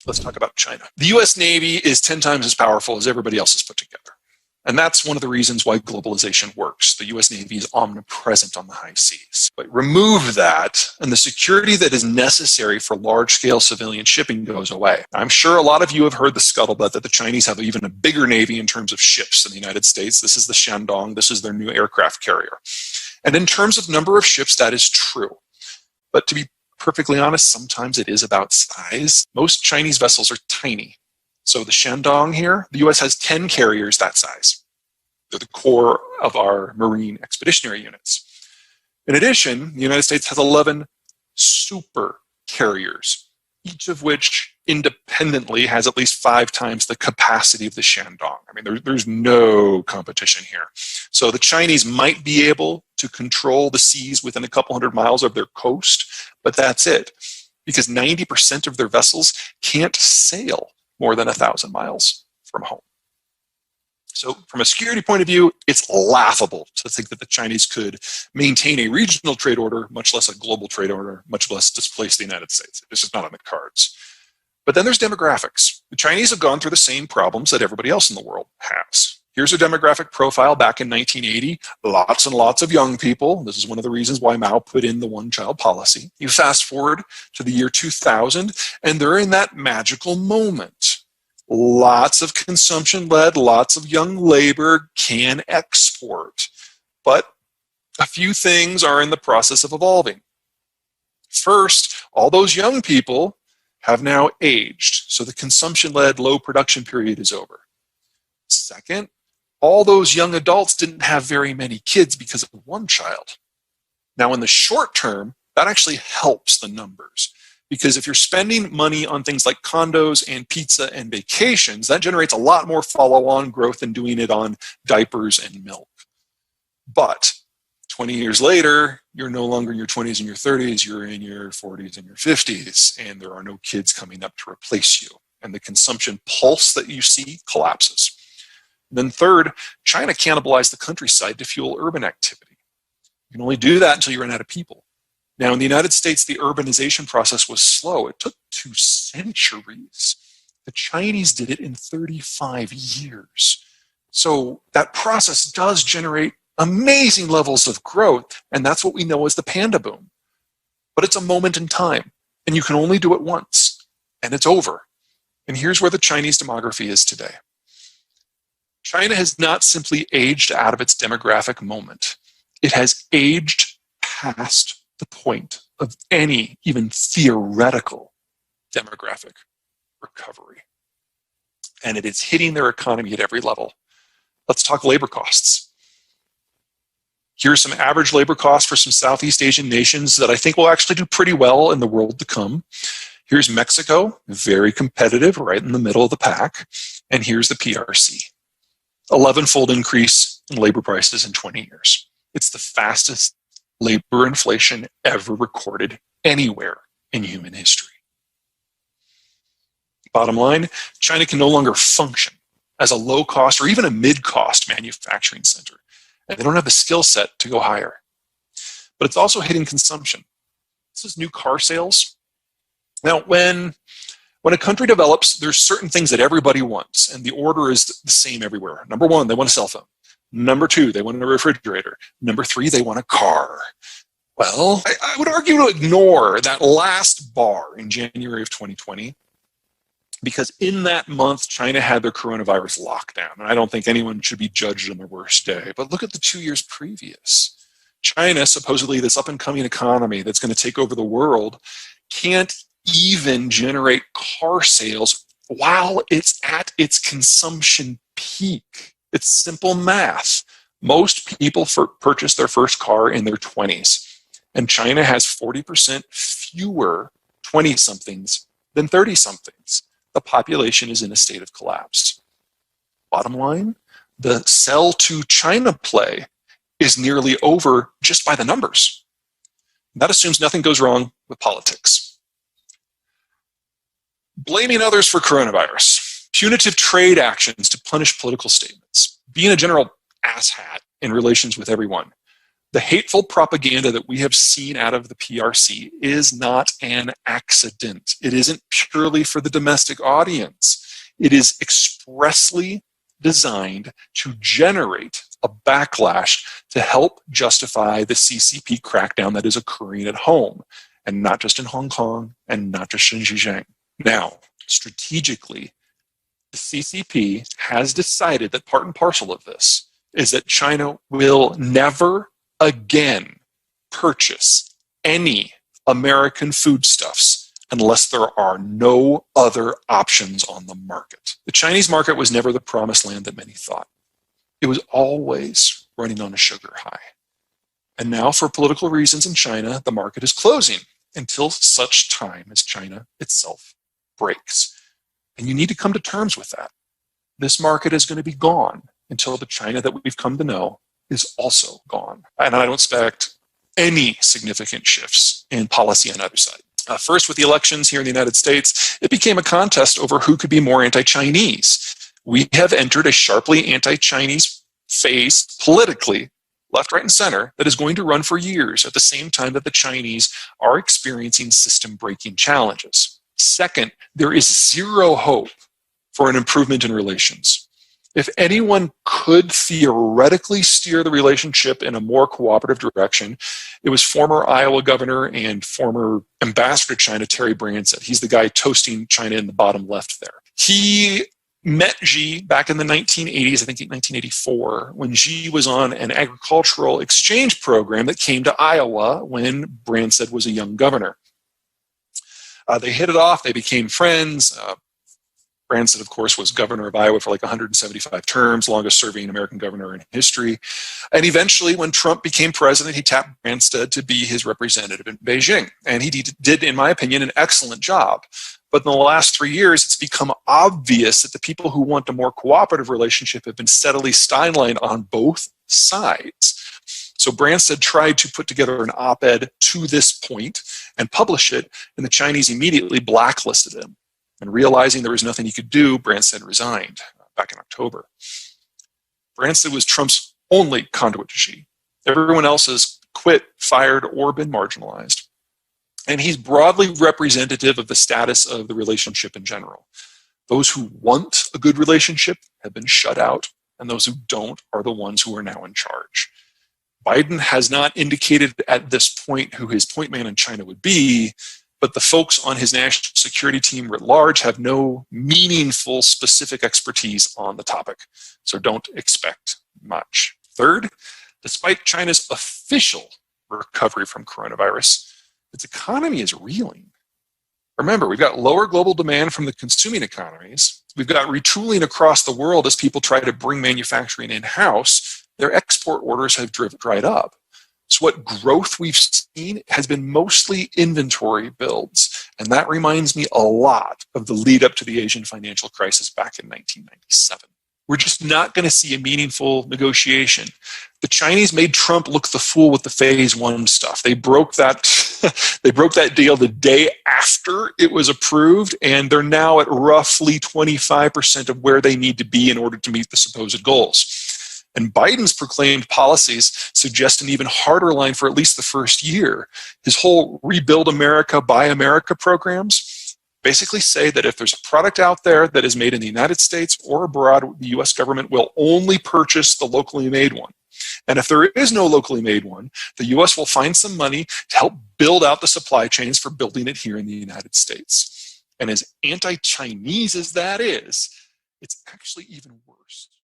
Let's talk about China. The U.S. Navy is 10 times as powerful as everybody else is put together. And that's one of the reasons why globalization works. The U.S. Navy is omnipresent on the high seas. But remove that, and the security that is necessary for large-scale civilian shipping goes away. I'm sure a lot of you have heard the scuttlebutt that the Chinese have even a bigger navy in terms of ships than the United States. This is the Shandong. This is their new aircraft carrier. And in terms of number of ships, that is true. But to be perfectly honest, sometimes it is about size. Most Chinese vessels are tiny. So the Shandong here, the U.S. has 10 carriers that size. They're the core of our Marine expeditionary units. In addition, the United States has 11 super carriers, each of which independently has at least 5 times the capacity of the Shandong. I mean, there's no competition here. So the Chinese might be able to control the seas within a couple hundred miles of their coast, but that's it, because 90% of their vessels can't sail more than 1,000 miles from home. So from a security point of view, it's laughable to think that the Chinese could maintain a regional trade order, much less a global trade order, much less displace the United States. This is not on the cards. But then there's demographics. The Chinese have gone through the same problems that everybody else in the world has. Here's a demographic profile back in 1980. Lots and lots of young people. This is one of the reasons why Mao put in the one-child policy. You fast forward to the year 2000, and they're in that magical moment. Lots of consumption-led, lots of young labor can export. But a few things are in the process of evolving. First, all those young people have now aged, so the consumption-led low production period is over. Second, all those young adults didn't have very many kids because of one child. Now, in the short term, that actually helps the numbers. Because if you're spending money on things like condos and pizza and vacations, that generates a lot more follow-on growth than doing it on diapers and milk. But 20 years later, you're no longer in your 20s and your 30s, you're in your 40s and your 50s, and there are no kids coming up to replace you. And the consumption pulse that you see collapses. And then third, China cannibalized the countryside to fuel urban activity. You can only do that until you run out of people. Now, in the United States, the urbanization process was slow. It took 2 centuries. The Chinese did it in 35 years. So that process does generate amazing levels of growth, and that's what we know as the panda boom. But it's a moment in time, and you can only do it once, and it's over. And here's where the Chinese demography is today. China has not simply aged out of its demographic moment. It has aged past the point of any even theoretical demographic recovery. And it is hitting their economy at every level. Let's talk labor costs. Here's some average labor costs for some Southeast Asian nations that I think will actually do pretty well in the world to come. Here's Mexico, very competitive, right in the middle of the pack. And here's the PRC. 11-fold increase in labor prices in 20 years. It's the fastest labor inflation ever recorded anywhere in human history. Bottom line, China can no longer function as a low-cost or even a mid-cost manufacturing center, and they don't have the skill set to go higher. But it's also hitting consumption. This is new car sales. Now, when a country develops, there's certain things that everybody wants, and the order is the same everywhere. Number 1, they want a cell phone. Number 2, they want a refrigerator. Number 3, they want a car. Well, I would argue to ignore that last bar in January of 2020, because in that month, China had their coronavirus lockdown. And I don't think anyone should be judged on their worst day. But look at the 2 years previous. China, supposedly this up-and-coming economy that's going to take over the world, can't even generate car sales while it's at its consumption peak. It's simple math. Most people purchase their first car in their 20s, and China has 40% fewer 20-somethings than 30-somethings. The population is in a state of collapse. Bottom line, the sell to China play is nearly over just by the numbers. That assumes nothing goes wrong with politics. Blaming others for coronavirus. Punitive trade actions to punish political statements, being a general asshat in relations with everyone, The hateful propaganda that we have seen out of the PRC is not an accident. It isn't purely for the domestic audience. It is expressly designed to generate a backlash to help justify the CCP crackdown that is occurring at home, and not just in Hong Kong and not just in Xinjiang. Now, strategically, the CCP has decided that part and parcel of this is that China will never again purchase any American foodstuffs unless there are no other options on the market. The Chinese market was never the promised land that many thought. It was always running on a sugar high. And now, for political reasons in China, the market is closing until such time as China itself breaks. And you need to come to terms with that. This market is going to be gone until the China that we've come to know is also gone. And I don't expect any significant shifts in policy on either side. First, with the elections here in the United States, it became a contest over who could be more anti-Chinese. We have entered a sharply anti-Chinese phase politically, left, right, and center, that is going to run for years at the same time that the Chinese are experiencing system-breaking challenges. Second, there is zero hope for an improvement in relations. If anyone could theoretically steer the relationship in a more cooperative direction, it was former Iowa governor and former ambassador to China, Terry Branstad. He's the guy toasting China in the bottom left there. He met Xi back in the 1980s, I think 1984, when Xi was on an agricultural exchange program that came to Iowa when Branstad was a young governor. They hit it off. They became friends. Branstad, of course, was governor of Iowa for like 175 terms, longest serving American governor in history. And eventually, when Trump became president, he tapped Branstad to be his representative in Beijing. And he did, in my opinion, an excellent job. But in the last 3 years, it's become obvious that the people who want a more cooperative relationship have been steadily stymied on both sides. So Branstad tried to put together an op-ed to this point and publish it, and the Chinese immediately blacklisted him. And realizing there was nothing he could do, Branstad resigned back in October. Branstad was Trump's only conduit to Xi. Everyone else has quit, fired, or been marginalized. And he's broadly representative of the status of the relationship in general. Those who want a good relationship have been shut out, and those who don't are the ones who are now in charge. Biden has not indicated at this point who his point man in China would be, but the folks on his national security team writ large have no meaningful specific expertise on the topic, so don't expect much. Third, despite China's official recovery from coronavirus, its economy is reeling. Remember, we've got lower global demand from the consuming economies. We've got retooling across the world as people try to bring manufacturing in-house. Their export orders have dried up. So what growth we've seen has been mostly inventory builds. And that reminds me a lot of the lead up to the Asian financial crisis back in 1997. We're just not going to see a meaningful negotiation. The Chinese made Trump look the fool with the phase one stuff. They broke that deal the day after it was approved, and they're now at roughly 25% of where they need to be in order to meet the supposed goals. And Biden's proclaimed policies suggest an even harder line for at least the first year. His whole Rebuild America, Buy America programs basically say that if there's a product out there that is made in the United States or abroad, the US government will only purchase the locally made one. And if there is no locally made one, the US will find some money to help build out the supply chains for building it here in the United States. And as anti-Chinese as that is, it's actually even worse.